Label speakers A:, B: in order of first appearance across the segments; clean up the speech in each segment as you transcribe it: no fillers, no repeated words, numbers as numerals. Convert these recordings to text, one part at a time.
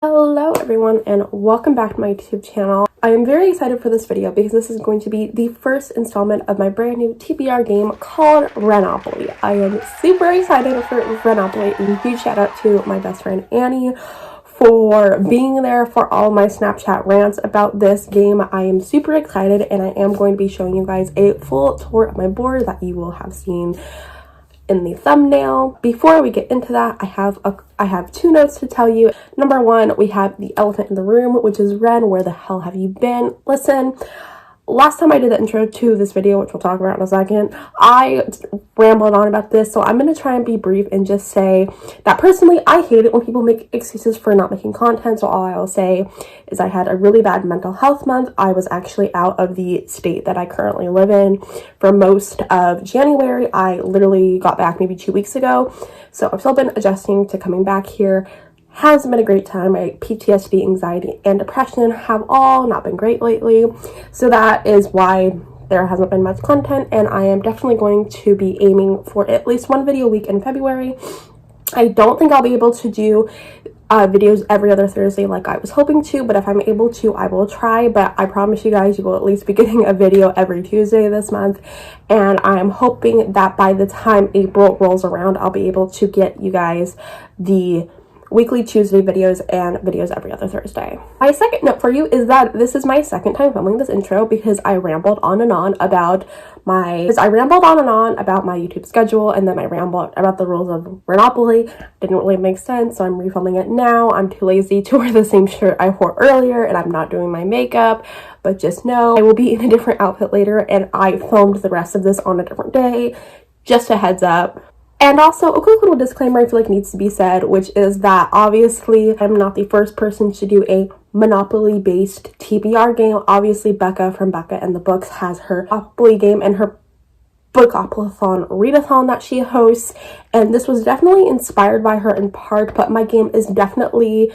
A: Hello everyone and welcome back to my YouTube channel. I am very excited for this video because this is going to be the first installment of my brand new TBR game called Renopoly. I am super excited for Renopoly and a huge shout out to my best friend Annie for being there for all my Snapchat rants about this game. I am super excited and I am going to be showing you guys a full tour of my board that you will have seen in the thumbnail. Before we get into that, I have two notes to tell you. Number one, we have the elephant in the room, which is Ren. Where the hell have you been? Listen, last time I did the intro to this video, which we'll talk about in a second, I rambled on about this, so I'm going to try and be brief and just say that personally, I hate it when people make excuses for not making content, so all I will say is I had a really bad mental health month. I was actually out of the state that I currently live in for most of January. I literally got back maybe 2 weeks ago, so I've still been adjusting to coming back here. Hasn't been a great time. My PTSD, anxiety, and depression have all not been great lately. So that is why there hasn't been much content, and I am definitely going to be aiming for at least one video a week in February. I don't think I'll be able to do videos every other Thursday like I was hoping to, but if I'm able to, I will try. But I promise you guys, you will at least be getting a video every Tuesday this month, and I'm hoping that by the time April rolls around, I'll be able to get you guys the weekly Tuesday videos and videos every other Thursday. My second note for you is that this is my second time filming this intro because I rambled on and on about my YouTube schedule, and then I rambled about the rules of Renopoly. Didn't really make sense, so I'm refilming it now. I'm too lazy to wear the same shirt I wore earlier, and I'm not doing my makeup, but just know I will be in a different outfit later, and I filmed the rest of this on a different day. Just a heads up. And also, a quick little disclaimer I feel like needs to be said, which is that obviously I'm not the first person to do a Monopoly-based TBR game. Obviously, Becca from Becca and the Books has her Monopoly game and her Bookathon readathon that she hosts, and this was definitely inspired by her in part, but my game is definitely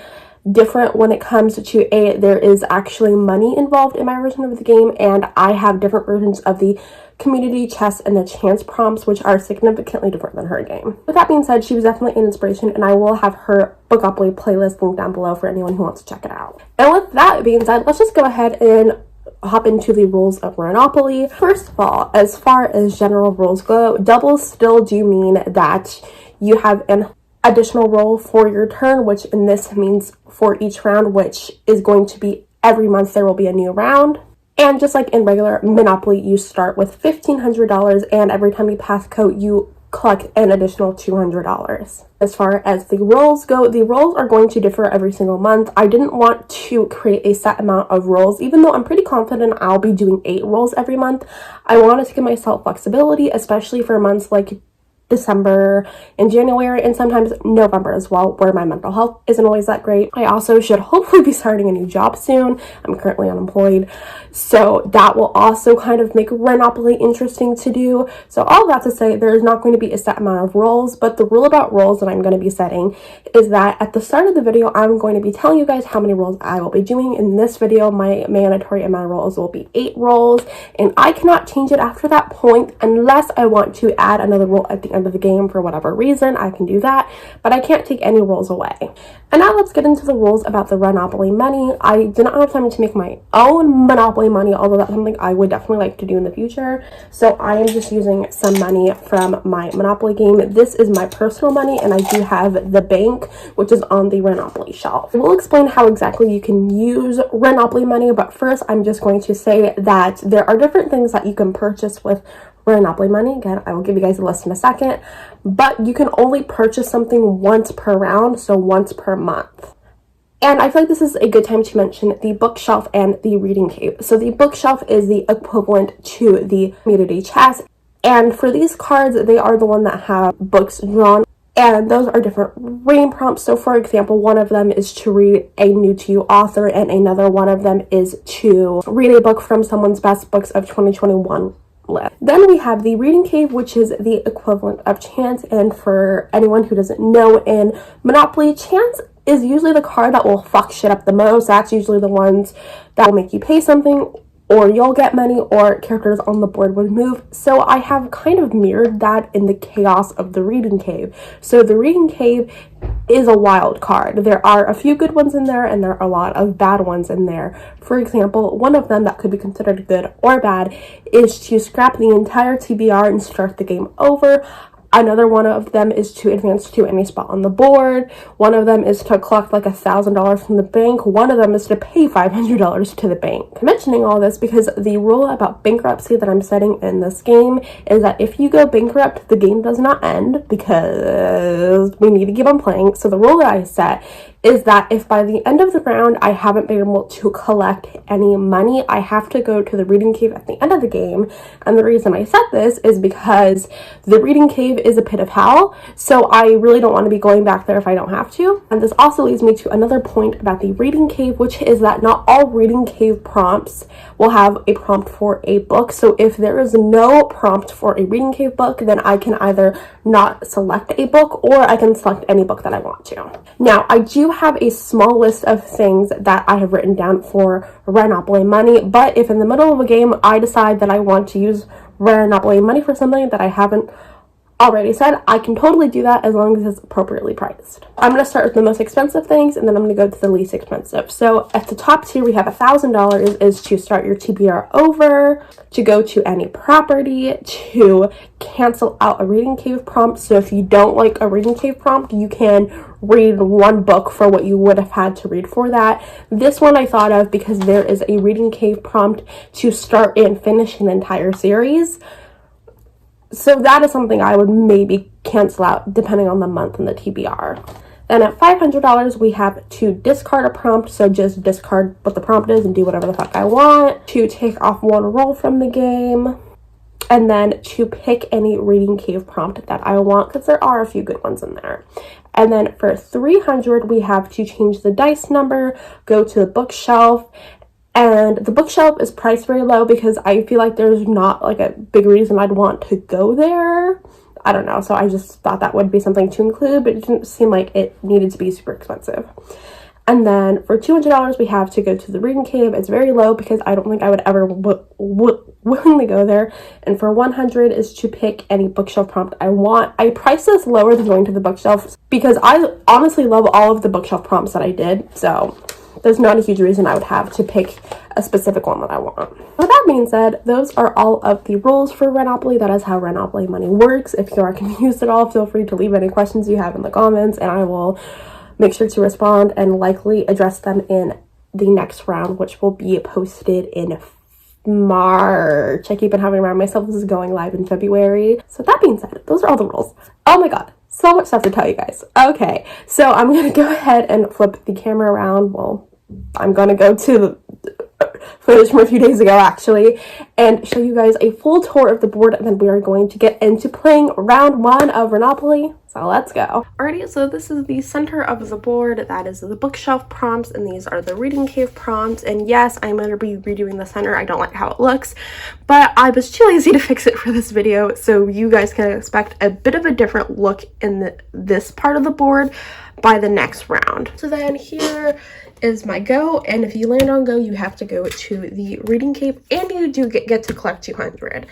A: different when it comes to there is actually money involved in my version of the game, and I have different versions of the community chest and the chance prompts, which are significantly different than her game. With that being said, she was definitely an inspiration, and I will have her Bookopoly playlist linked down below for anyone who wants to check it out. And with that being said, let's just go ahead and hop into the rules of Renopoly. First of all, as far as general rules go, doubles still do mean that you have an additional roll for your turn, which in this means for each round, which is going to be every month there will be a new round. And just like in regular Monopoly, you start with $1,500, and every time you pass code, you collect an additional $200. As far as the rolls go, the rolls are going to differ every single month. I didn't want to create a set amount of rolls, even though I'm pretty confident I'll be doing 8 rolls every month. I wanted to give myself flexibility, especially for months like December and January, and sometimes November as well, where my mental health isn't always that great. I also should hopefully be starting a new job soon. I'm currently unemployed, so that will also kind of make Renopoly interesting to do. So all that to say, there is not going to be a set amount of roles, but the rule about roles that I'm going to be setting is that at the start of the video, I'm going to be telling you guys how many roles I will be doing. In this video, my mandatory amount of roles will be 8 roles, and I cannot change it after that point unless I want to add another role at the end of the game for whatever reason. I can do that, but I can't take any rolls away. And now let's get into the rules about the Renopoly money. I did not have time to make my own Monopoly money, although that's something I would definitely like to do in the future. So I am just using some money from my Monopoly game. This is my personal money, and I do have the bank, which is on the Renopoly shelf. We'll explain how exactly you can use Renopoly money, but first I'm just going to say that there are different things that you can purchase with Renopoly money. Again, I will give you guys a list in a second, but you can only purchase something once per round, so once per month. And I feel like this is a good time to mention the bookshelf and the reading cave. So the bookshelf is the equivalent to the community chest, and for these cards, they are the one that have books drawn, and those are different reading prompts. So for example, one of them is to read a new to you author, and another one of them is to read a book from someone's best books of 2021 list. Then we have the reading cave, which is the equivalent of chance, and for anyone who doesn't know, in Monopoly, chance is usually the card that will fuck shit up the most. That's usually the ones that will make you pay something or you'll get money, or characters on the board would move. So I have kind of mirrored that in the chaos of the reading cave. So the reading cave is a wild card. There are a few good ones in there, and there are a lot of bad ones in there. For example, one of them that could be considered good or bad is to scrap the entire TBR and start the game over. Another one of them is to advance to any spot on the board. One of them is to collect like $1,000 from the bank. One of them is to pay $500 to the bank. I'm mentioning all this because the rule about bankruptcy that I'm setting in this game is that if you go bankrupt, the game does not end because we need to keep on playing. So the rule that I set is that if by the end of the round I haven't been able to collect any money, I have to go to the reading cave at the end of the game. And the reason I set this is because the reading cave is a pit of hell, so I really don't want to be going back there if I don't have to. And this also leads me to another point about the reading cave, which is that not all reading cave prompts will have a prompt for a book. So if there is no prompt for a reading cave book, then I can either not select a book or I can select any book that I want to. Now, I do have a small list of things that I have written down for Ranopoli money, but if in the middle of a game I decide that I want to use Ranopoli money for something that I haven't already said, I can totally do that as long as it's appropriately priced. I'm going to start with the most expensive things, and then I'm going to go to the least expensive. So at the top tier, we have $1,000 is to start your TBR over, to go to any property, to cancel out a reading cave prompt. So if you don't like a reading cave prompt, you can read one book for what you would have had to read for that. This one I thought of because there is a reading cave prompt to start and finish an entire series. So that is something I would maybe cancel out depending on the month and the TBR. Then at $500, we have to discard a prompt. So just discard what the prompt is and do whatever the fuck I want. To take off one roll from the game. And then to pick any reading cave prompt that I want, because there are a few good ones in there. And then for $300, we have to change the dice number, go to the bookshelf. And the bookshelf is priced very low because I feel like there's not like a big reason I'd want to go there. I don't know. So I just thought that would be something to include, but it didn't seem like it needed to be super expensive. And then for $200, we have to go to the reading cave. It's very low because I don't think I would ever willingly go there. And for $100 is to pick any bookshelf prompt I want. I priced this lower than going to the bookshelf because I honestly love all of the bookshelf prompts that I did. So there's not a huge reason I would have to pick a specific one that I want. With that being said, those are all of the rules for Renopoly. That is how Renopoly money works. If you are confused at all, feel free to leave any questions you have in the comments, and I will make sure to respond and likely address them in the next round, which will be posted in March. I keep on having to remind myself this is going live in February. So that being said, those are all the rules. Oh my god. So much stuff to tell you guys. Okay, so I'm going to go ahead and flip the camera around. Well, I'm going to go to the footage from a few days ago, actually, and show you guys a full tour of the board, and then we are going to get into playing round 1 of Renopoly. So let's go. Alrighty, so this is the center of the board. That is the bookshelf prompts, and these are the reading cave prompts. And yes, I'm going to be redoing the center. I don't like how it looks, but I was too lazy to fix it for this video, so you guys can expect a bit of a different look in this part of the board by the next round. So then here is my go, and if you land on go, you have to go to the reading cave, and you do get to collect 200.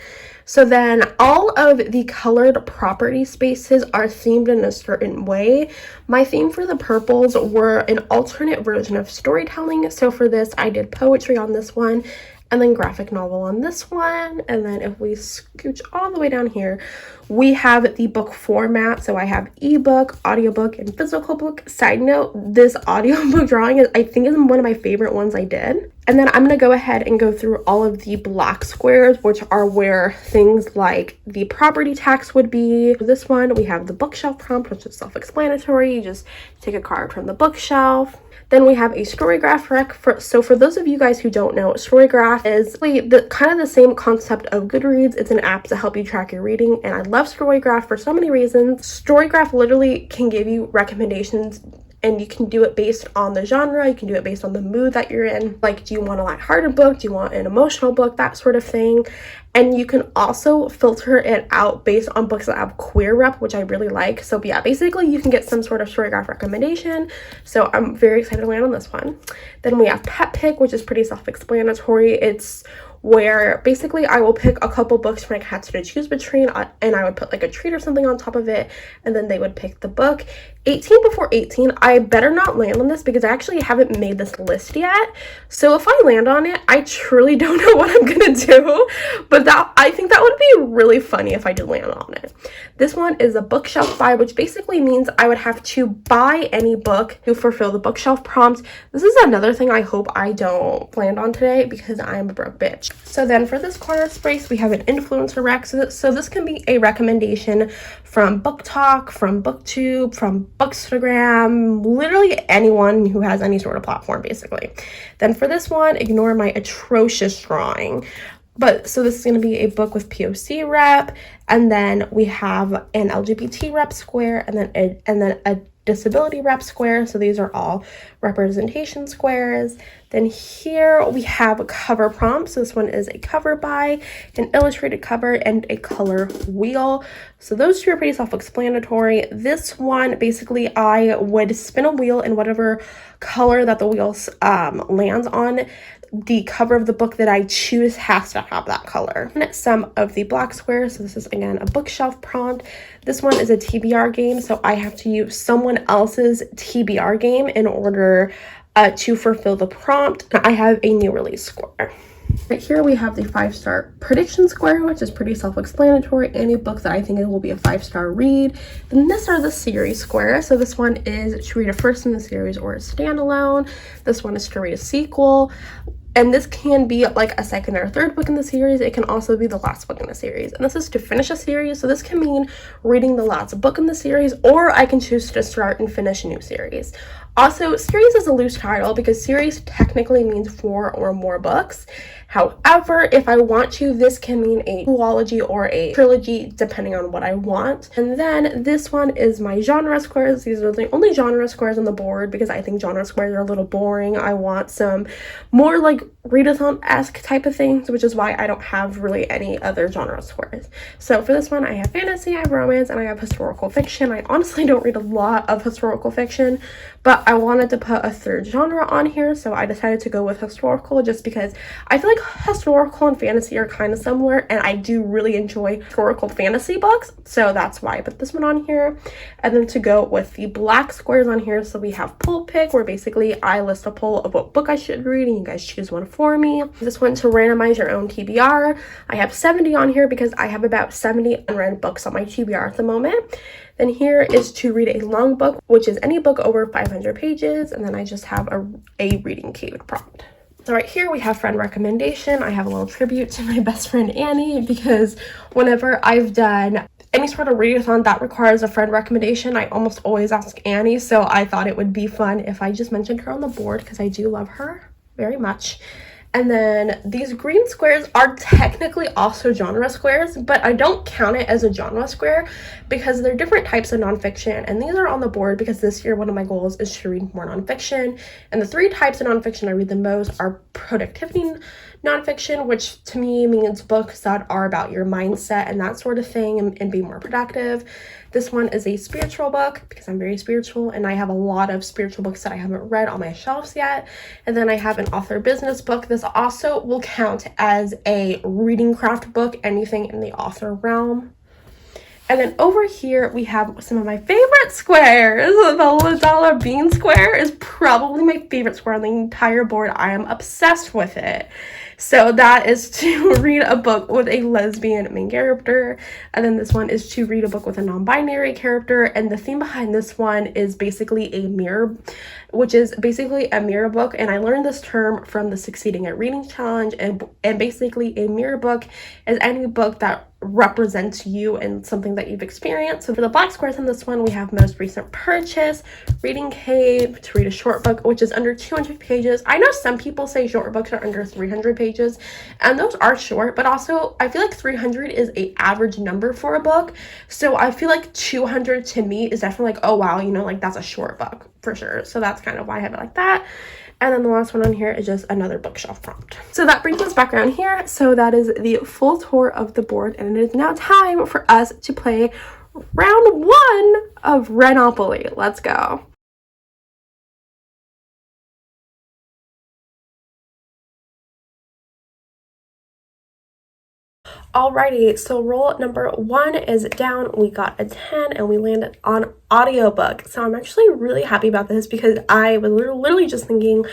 A: So then all of the colored property spaces are themed in a certain way. My theme for the purples were an alternate version of storytelling. So for this, I did poetry on this one, and then graphic novel on this one. And then if we scooch all the way down here, we have the book format. So I have ebook, audiobook, and physical book. Side note, this audiobook drawing is, I think, is one of my favorite ones I did. And then I'm going to go ahead and go through all of the black squares, which are where things like the property tax would be. For this one, we have the bookshelf prompt, which is self-explanatory. You just take a card from the bookshelf. Then we have a storygraph rec. So for those of you guys who don't know, storygraph is the kind of the same concept of Goodreads. It's an app to help you track your reading, and I love storygraph for so many reasons. Storygraph literally can give you recommendations, and you can do it based on the genre. You can do it based on the mood that you're in. Like, do you want a lighthearted book? Do you want an emotional book? That sort of thing. And you can also filter it out based on books that have queer rep, which I really like. So yeah, basically you can get some sort of storygraph recommendation. So I'm very excited to land on this one. Then we have Pet Pick, which is pretty self-explanatory. It's where basically I will pick a couple books for my cats to choose between, and I would put like a treat or something on top of it, and then they would pick the book. 18 before 18, I better not land on this because I actually haven't made this list yet. So if I land on it, I truly don't know what I'm gonna do, but I think that would be really funny if I did land on it. This one is a bookshelf buy, which basically means I would have to buy any book to fulfill the bookshelf prompt. This is another thing I hope I don't land on today because I am a broke bitch. So then for this corner space, we have an influencer rec. So this can be a recommendation from Book Talk, from Booktube, from Bookstagram, literally anyone who has any sort of platform, basically. Then for this one, ignore my atrocious drawing. But so this is going to be a book with POC rep, and then we have an LGBT rep square, and then a disability rep square. So these are all representation squares. Then here we have a cover prompt. So this one is a cover by, an illustrated cover, and a color wheel. So those two are pretty self-explanatory. This one, basically, I would spin a wheel in whatever color that the wheel lands on. The cover of the book that I choose has to have that color. And some of the black squares. So this is, again, a bookshelf prompt. This one is a TBR game, so I have to use someone else's TBR game in order to fulfill the prompt. I have a new release square. Right here we have the 5-star prediction square, which is pretty self-explanatory. Any book that I think it will be a 5-star read. Then this are the series squares. So this one is to read a first in the series or a standalone. This one is to read a sequel. And this can be like a second or third book in the series. It can also be the last book in the series. And this is to finish a series. So this can mean reading the last book in the series, or I can choose to start and finish a new series. Also, series is a loose title because series technically means 4 or more books. However, if I want to, this can mean a duology or a trilogy, depending on what I want. And then this one is my genre squares. These are the only genre squares on the board because I think genre squares are a little boring. I want some more like readathon-esque type of things, which is why I don't have really any other genre squares. So for this one, I have fantasy, I have romance, and I have historical fiction. I honestly don't read a lot of historical fiction, but I wanted to put a third genre on here, so I decided to go with historical just because I feel like historical and fantasy are kind of similar, and I do really enjoy historical fantasy books, so that's why I put this one on here. And then to go with the black squares on here, so we have poll pick, where basically I list a poll of what book I should read, and you guys choose one for me. This one to randomize your own TBR. I have 70 on here because I have about 70 unread books on my TBR at the moment. Then here is to read a long book, which is any book over 500 pages, and then I just have a reading cave prompt. So right here we have friend recommendation. I have a little tribute to my best friend Annie because whenever I've done any sort of readathon that requires a friend recommendation, I almost always ask Annie, so I thought it would be fun if I just mentioned her on the board because I do love her very much. And then these green squares are technically also genre squares, but I don't count it as a genre square because they're different types of nonfiction. And these are on the board because this year one of my goals is to read more nonfiction. And the 3 types of nonfiction I read the most are productivity nonfiction, which to me means books that are about your mindset and that sort of thing and be more productive. This one is a spiritual book because I'm very spiritual and I have a lot of spiritual books that I haven't read on my shelves yet. And then I have an author business book. This also will count as a reading craft book, anything in the author realm. And then over here we have some of my favorite squares. The dollar bean square is probably my favorite square on the entire board. I am obsessed with it. So that is to read a book with a lesbian main character. And then this one is to read a book with a non-binary character. And the theme behind this one is basically a mirror, which is basically a mirror book. And I learned this term from the Succeeding at Reading Challenge. And basically a mirror book is any book that represents you and something that you've experienced. So for the black squares in this one, we have most recent purchase, reading cave, to read a short book, which is under 200 pages. I know some people say short books are under 300 pages, and those are short, but also I feel like 300 is an average number for a book. So I feel like 200 to me is definitely like, oh wow, you know, like that's a short book for sure. So that's kind of why I have it like that. And then the last one on here is just another bookshelf prompt. So that brings us back around here. So that is the full tour of the board. And it is now time for us to play round 1 of Renopoly. Let's go. Alrighty, so roll number 1 is down. We got a 10 and we landed on audiobook. So I'm actually really happy about this because I was literally just thinking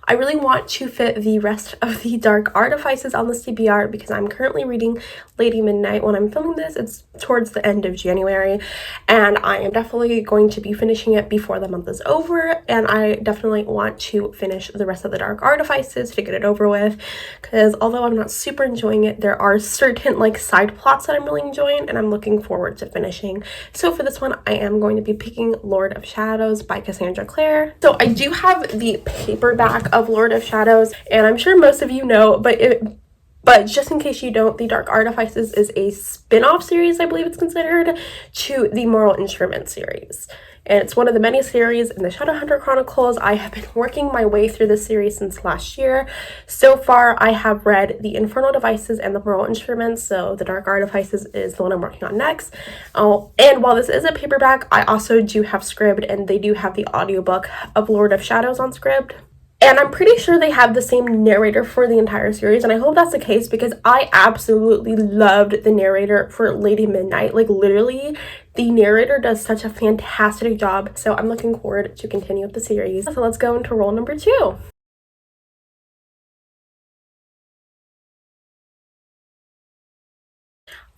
A: I really want to fit the rest of the Dark Artifices on this TBR because I'm currently reading Lady Midnight. When I'm filming this, it's towards the end of January, and I am definitely going to be finishing it before the month is over, and I definitely want to finish the rest of the Dark Artifices to get it over with, because although I'm not super enjoying it, there are certain like side plots that I'm really enjoying and I'm looking forward to finishing. So for this one, I am going to be picking Lord of Shadows by Cassandra Clare. So I do have the paperback of Lord of Shadows, and I'm sure most of you know, but just in case you don't, the Dark Artifices is a spin-off series, I believe it's considered, to the Moral Instrument series. And it's one of the many series in the Shadowhunter Chronicles. I have been working my way through this series since last year. So far, I have read the Infernal Devices and the Moral Instruments, so the Dark Artifices is the one I'm working on next. Oh, and while this is a paperback, I also do have Scribd, and they do have the audiobook of Lord of Shadows on Scribd. And I'm pretty sure they have the same narrator for the entire series, and I hope that's the case because I absolutely loved the narrator for Lady Midnight. Like, literally, the narrator does such a fantastic job, so I'm looking forward to continue with the series. So let's go into roll number 2.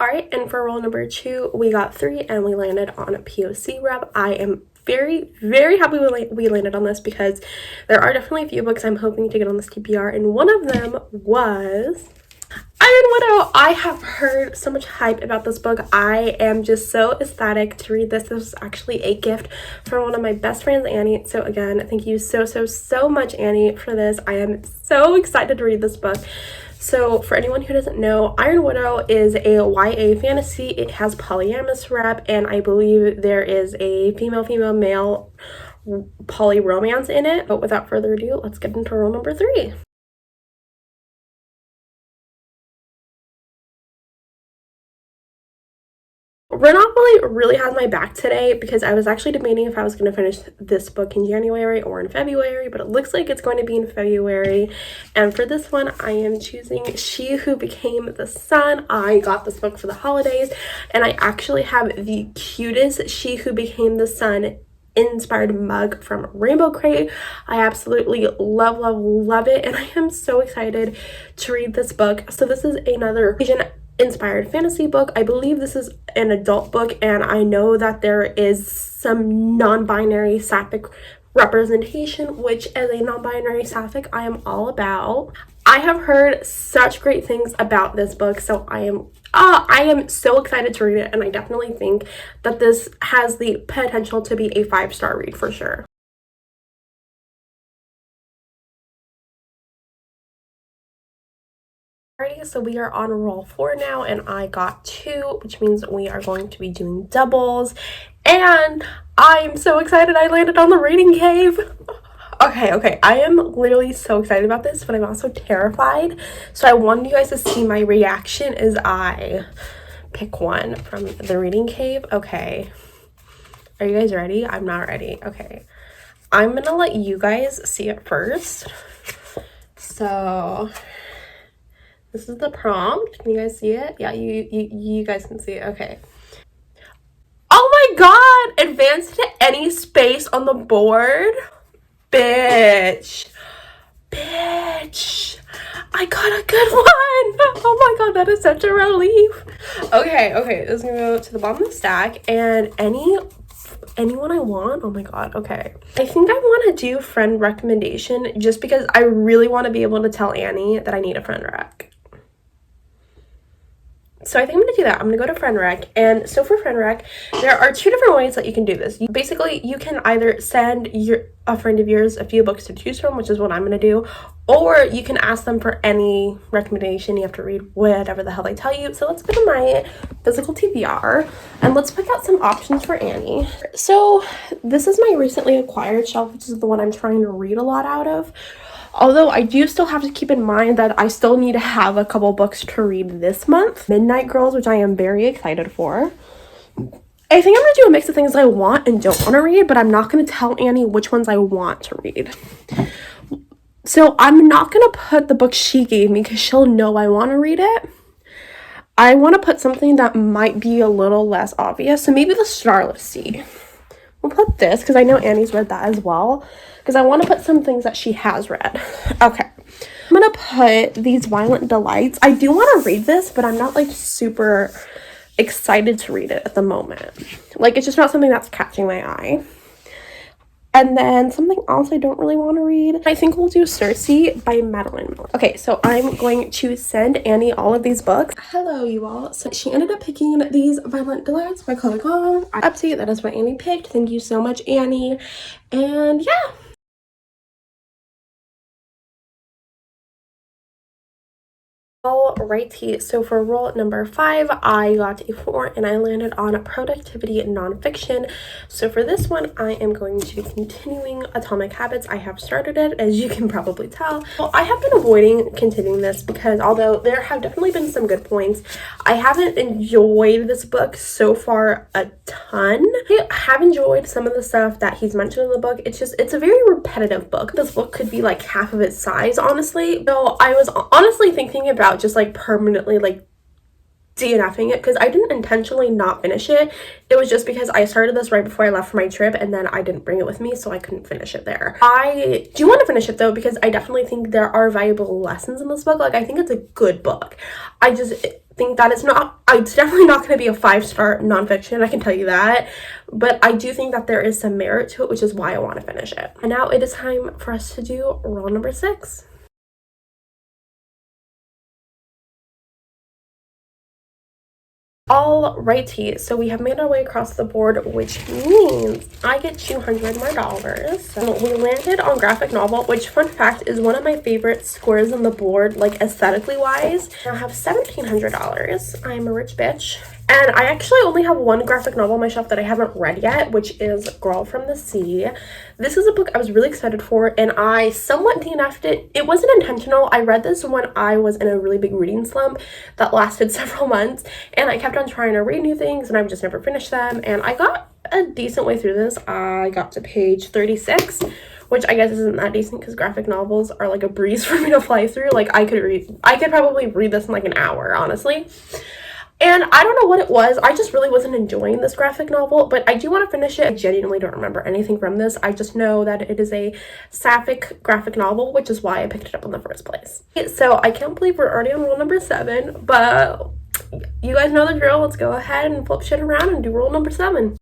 A: Alright, and for roll number 2, we got 3, and we landed on a POC rep. I am very, very happy we landed on this because there are definitely a few books I'm hoping to get on this TBR, and one of them was Iron Widow. I have heard so much hype about this book. I am just so ecstatic to read this. This was actually a gift from one of my best friends, Annie. So again, thank you so much, Annie, for this. I am so excited to read this book. So for anyone who doesn't know, Iron Widow is a YA fantasy. It has polyamorous rep, and I believe there is a female-male poly romance in it. But without further ado, let's get into roll number 3. Renopoly really has my back today because I was actually debating if I was going to finish this book in January or in February, but it looks like it's going to be in February. And for this one, I am choosing She Who Became the Sun. I got this book for the holidays, and I actually have the cutest She Who Became the Sun inspired mug from Rainbow Crate. I absolutely love it, and I am so excited to read this book. So this is another Asian inspired fantasy book. I believe this is an adult book, and I know that there is some non-binary sapphic representation, which as a non-binary sapphic I am all about. I have heard such great things about this book, so I am so excited to read it, and I definitely think that this has the potential to be a 5-star read for sure. Alrighty, so we are on roll 4 now, and I got 2, which means we are going to be doing doubles, and I'm so excited I landed on the Reading Cave. Okay, I am literally so excited about this, but I'm also terrified, so I wanted you guys to see my reaction as I pick one from the Reading Cave. Okay, are you guys ready? I'm not ready. Okay, I'm gonna let you guys see it first. So this is the prompt. Can you guys see it? Yeah, you guys can see it. Okay. Oh my god! Advance to any space on the board? Bitch. I got a good one! Oh my god, that is such a relief. Okay, this is gonna go to the bottom of the stack, and anyone I want. Oh my god. Okay, I think I want to do friend recommendation just because I really want to be able to tell Annie that I need a friend rec. So I think I'm going to do that. I'm going to go to friend rec. And so for friend rec, there are 2 different ways that you can do this. Basically, you can either send a friend of yours a few books to choose from, which is what I'm going to do, or you can ask them for any recommendation. You have to read whatever the hell they tell you. So let's go to my physical TBR and let's pick out some options for Annie. So this is my recently acquired shelf, which is the one I'm trying to read a lot out of. Although I do still have to keep in mind that I still need to have a couple books to read this month. Midnight Girls, which I am very excited for. I think I'm going to do a mix of things I want and don't want to read, but I'm not going to tell Annie which ones I want to read. So I'm not going to put the book she gave me because she'll know I want to read it. I want to put something that might be a little less obvious. So maybe the Starless Sea. We'll put this because I know Annie's read that as well. Because I want to put some things that she has read. Okay. I'm going to put these Violent Delights. I do want to read this, but I'm not like super excited to read it at the moment. Like, it's just not something that's catching my eye. And then something else I don't really want to read. I think we'll do Circe by Madeline Miller. Okay, so I'm going to send Annie all of these books. Hello, you all. So she ended up picking these Violent Delights by Chloe Kong. Update, that is what Annie picked. Thank you so much, Annie. And yeah. Alrighty, so for roll number 5, I got a 4 and I landed on productivity nonfiction. So for this one, I am going to be continuing Atomic Habits. I have started it, as you can probably tell. Well, I have been avoiding continuing this because although there have definitely been some good points, I haven't enjoyed this book so far a ton. I have enjoyed some of the stuff that he's mentioned in the book. It's a very repetitive book. This book could be like half of its size, honestly. So I was honestly thinking about just like permanently like DNFing it because I didn't intentionally not finish it. It was just because I started this right before I left for my trip and then I didn't bring it with me, so I couldn't finish it there. I do want to finish it though because I definitely think there are valuable lessons in this book. Like, I think it's a good book. I just think that it's definitely not going to be a 5-star nonfiction, I can tell you that, but I do think that there is some merit to it, which is why I want to finish it. And now it is time for us to do roll number 6. Alrighty, so we have made our way across the board, which means I get $200 more. So we landed on graphic novel, which, fun fact, is one of my favorite squares on the board, like aesthetically wise. I have $1,700. I'm a rich bitch. And I actually only have one graphic novel on my shelf that I haven't read yet, which is Girl from the Sea. This is a book I was really excited for, and I somewhat DNF'd it. It wasn't intentional. I read this when I was in a really big reading slump that lasted several months, and I kept on trying to read new things, and I've just never finished them. And I got a decent way through this. I got to page 36, which I guess isn't that decent because graphic novels are like a breeze for me to fly through. Like, I could probably read this in like an hour, honestly. And I don't know what it was. I just really wasn't enjoying this graphic novel, but I do want to finish it. I genuinely don't remember anything from this. I just know that it is a sapphic graphic novel, which is why I picked it up in the first place. So I can't believe we're already on roll number 7, but you guys know the drill. Let's go ahead and flip shit around and do roll number 7.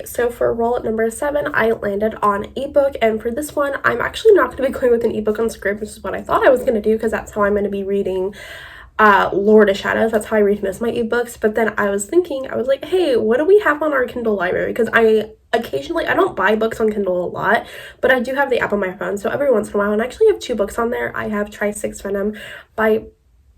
A: So for roll number 7, I landed on ebook, and for this one, I'm actually not going to be going with an ebook on script, which is what I thought I was going to do because that's how I'm going to be reading Lord of Shadows. That's how I read most of my ebooks. But then I was thinking, I was like, hey, what do we have on our Kindle library? Because I don't buy books on Kindle a lot, but I do have the app on my phone, so every once in a while, and I actually have 2 books on there. I have Try Six Venom by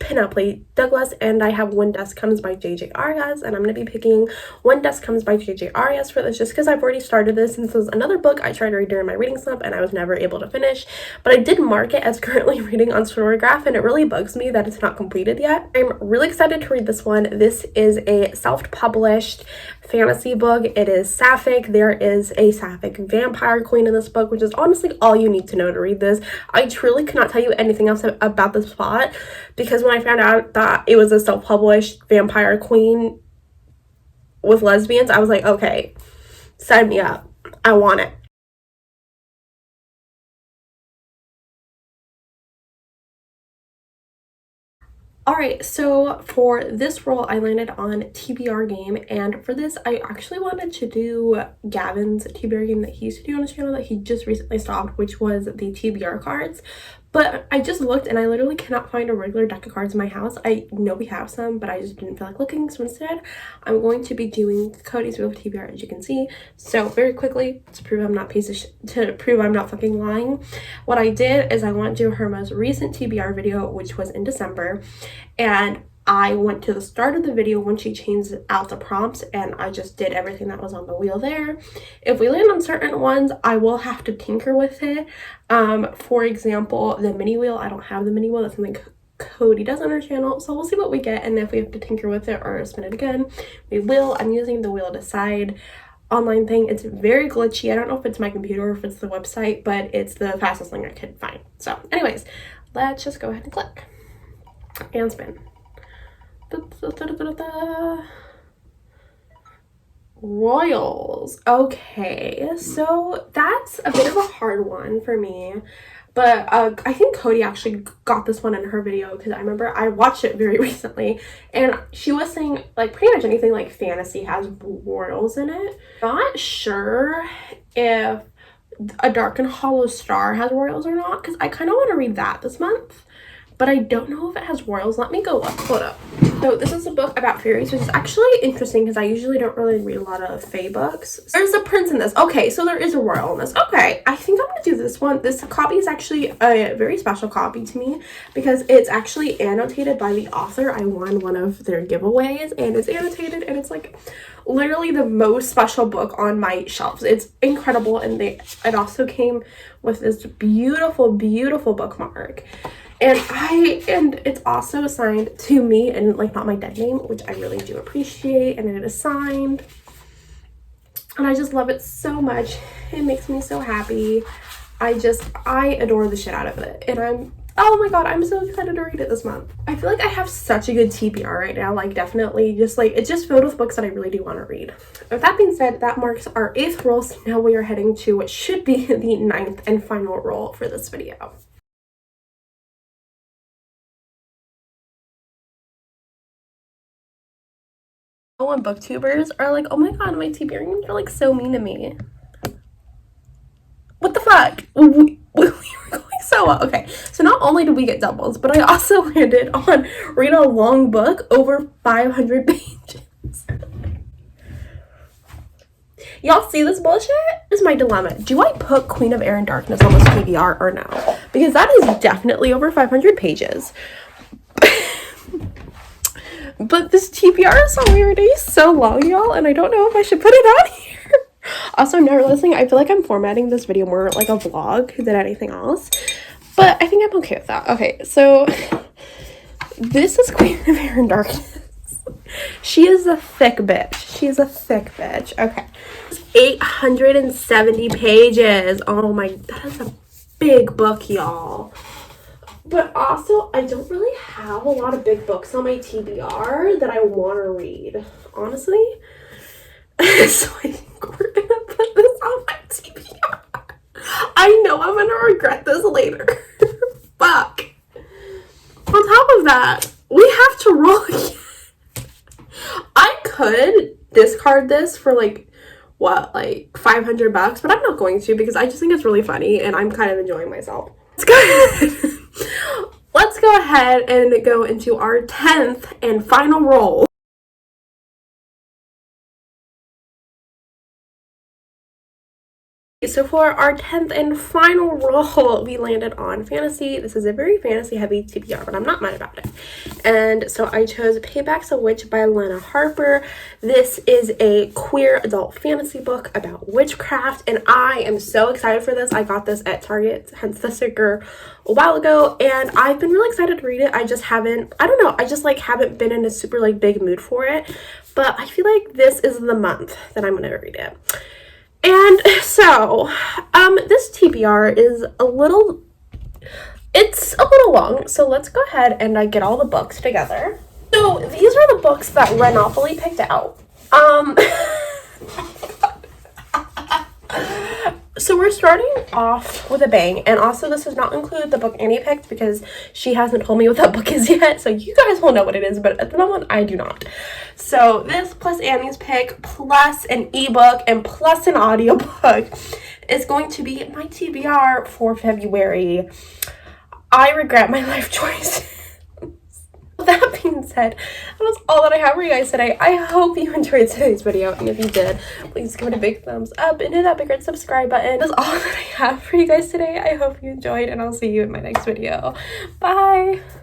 A: Renopoly Douglas, and I have When Dusk Comes by J.J. Arias, and I'm going to be picking When Dusk Comes by J.J. Arias for this just because I've already started this, and this was another book I tried to read during my reading slump and I was never able to finish, but I did mark it as currently reading on Storygraph, and it really bugs me that it's not completed yet. I'm really excited to read this one. This is a self-published fantasy book. It is sapphic. There is a sapphic vampire queen in this book, which is honestly all you need to know to read this. I truly could not tell you anything else about this plot because when I found out that it was a self-published vampire queen with lesbians, I was like, okay, sign me up. I want it. Alright, so for this role, I landed on TBR game, and for this, I actually wanted to do Gavin's TBR game that he used to do on his channel that he just recently stopped, which was the TBR cards. But I just looked and I literally cannot find a regular deck of cards in my house. I know we have some, but I just didn't feel like looking, so instead, I'm going to be doing Cody's Wheel of TBR, as you can see. So very quickly, to prove I'm not fucking lying, what I did is I went to her most recent TBR video, which was in December, and I went to the start of the video when she changed out the prompts, and I just did everything that was on the wheel there. If we land on certain ones, I will have to tinker with it. For example, the mini wheel, I don't have the mini wheel. That's something Cody does on her channel, so we'll see what we get, and if we have to tinker with it or spin it again, we will. I'm using the Wheel Decide online thing. It's very glitchy. I don't know if it's my computer or if it's the website, but it's the fastest thing I could find. So anyways, let's just go ahead and click and spin. Royals. Okay, so that's a bit of a hard one for me, but I think Cody actually got this one in her video because I remember I watched it very recently and she was saying like pretty much anything like fantasy has royals in it. Not sure if A Dark and Hollow Star has royals or not, because I kind of want to read that this month, but I don't know if it has royals. Let me go look. Hold up. So this is a book about fairies, which is actually interesting because I usually don't really read a lot of fae books. There's a prince in this. Okay, so there is a royal in this. Okay, I think I'm gonna do this one. This copy is actually a very special copy to me because it's actually annotated by the author. I won one of their giveaways and it's annotated, and it's like literally the most special book on my shelves. It's incredible, and it also came with this beautiful bookmark. And it's also signed to me and like not my dead name, which I really do appreciate, and it is signed. And I just love it so much. It makes me so happy. I adore the shit out of it. And oh my god, I'm so excited to read it this month. I feel like I have such a good TBR right now, like definitely just like it's just filled with books that I really do want to read. With that being said, that marks our 8th roll, so now we are heading to what should be the 9th and final roll for this video. When booktubers are like, oh my god, my TBR names are like so mean to me. What the fuck? We were going so well. Okay, so not only did we get doubles, but I also landed on read a long book over 500 pages. Y'all see this bullshit? This is my dilemma. Do I put Queen of Air and Darkness on this TBR or no? Because that is definitely over 500 pages. But this TBR is so weird. It's so long, y'all, and I don't know if I should put it on here. Also, I'm never listening. I feel like I'm formatting this video more like a vlog than anything else, but I think I'm okay with that. Okay, so this is Queen of Air and Darkness. She is a thick bitch. She is a thick bitch. Okay. 870 pages. Oh my, that is a big book, y'all. But also, I don't really have a lot of big books on my TBR that I want to read, honestly. So I think we're going to put this on my TBR. I know I'm going to regret this later. Fuck. On top of that, we have to roll again. I could discard this for like, what, like $500, but I'm not going to because I just think it's really funny and I'm kind of enjoying myself. Let's go ahead and go into our 10th and final roll. So for our 10th and final roll, we landed on fantasy. This is a very fantasy heavy TBR, but I'm not mad about it. And so I chose Payback's a Witch by Lena Harper. This is a queer adult fantasy book about witchcraft, and I am so excited for this. I got this at Target, hence the sticker, a while ago, and I've been really excited to read it. I just haven't, I don't know, I just like haven't been in a super like big mood for it, but I feel like this is the month that I'm gonna read it. And so, this TBR is it's a little long, so let's go ahead and get all the books together. So, these are the books that Ranopoli picked out. So we're starting off with a bang, and also this does not include the book Annie picked because she hasn't told me what that book is yet, so you guys will know what it is, but at the moment I do not. So this plus Annie's pick plus an ebook and plus an audiobook is going to be my TBR for February. I regret my life choice. With that being said, that was all that I have for you guys today. I hope you enjoyed today's video, and if you did, please give it a big thumbs up and hit that big red subscribe button. That's all that I have for you guys today. I hope you enjoyed, and I'll see you in my next video. Bye!